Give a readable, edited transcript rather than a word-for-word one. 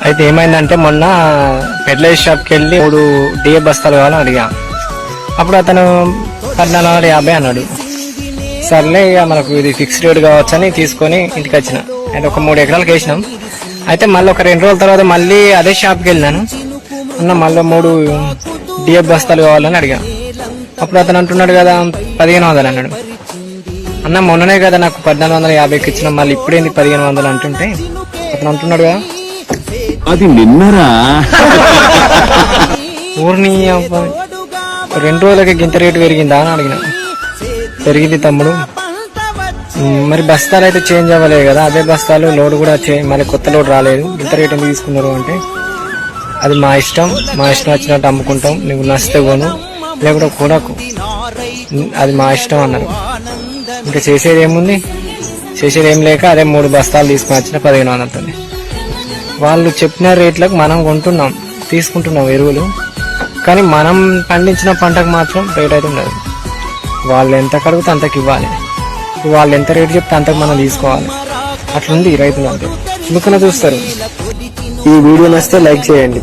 అయితే ఏమైందంటే మొన్న ఫెర్టిలైజర్ షాప్కి వెళ్ళి 3 డిఏ బస్తాలు కావాలని అడిగా. అప్పుడు అతను 1450 అన్నాడు. సర్లే ఇక మనకు ఇది ఫిక్స్డ్ రేట్ కావచ్చని తీసుకొని ఇంటికి వచ్చిన. అయితే ఒక 3 ఎకరాలకు వేసినాం. అయితే మళ్ళీ ఒక 2 రోజుల తర్వాత మళ్ళీ అదే షాప్కి వెళ్ళినాను. అన్న మళ్ళీ 3 డిఏ బస్తాలు కావాలని అడిగా. అప్పుడు అతను అంటున్నాడు కదా 1500 అన్నాడు. అన్న మొన్ననే కదా నాకు 1450కి ఇచ్చిన, మళ్ళీ ఇప్పుడేంది 1500 అంటుంటే అతను అంటున్నాడు కదా అది నిన్నరా ఊరిని 2 రోజులకి గింత రేటు పెరిగిందా అని అడిగిన. పెరిగింది తమ్ముడు, మరి బస్తాలు అయితే చేంజ్ అవ్వలేదు కదా, అదే బస్తాలు లోడ్ కూడా మళ్ళీ కొత్త లోడ్ రాలేదు, ఇంత రేట్ ఎందుకు తీసుకున్నారు అంటే అది మా ఇష్టం వచ్చినట్టు అమ్ముకుంటాం, నువ్వు నచ్చితే కొను లేకుండా కొనకు, అది మా ఇష్టం అన్నారు. ఇంకా చేసేది ఏముంది, చేసేది ఏం లేక అదే 3 బస్తాలు తీసుకుని వచ్చిన 1500. వాళ్ళు చెప్పిన రేట్లకు మనం కొంటున్నాం, తీసుకుంటున్నాం ఎరువులు, కానీ మనం పండించిన పంటకు మాత్రం రేట్ అయితే ఉండదు. వాళ్ళు ఎంత కడిగితే అంతకు ఇవ్వాలి, వాళ్ళు ఎంత రేటు చెప్తే అంతకు మనం తీసుకోవాలి. అట్లుంది రైతులు అంటే చులకన చూస్తారు. ఈ వీడియో నచ్చితే లైక్ చేయండి.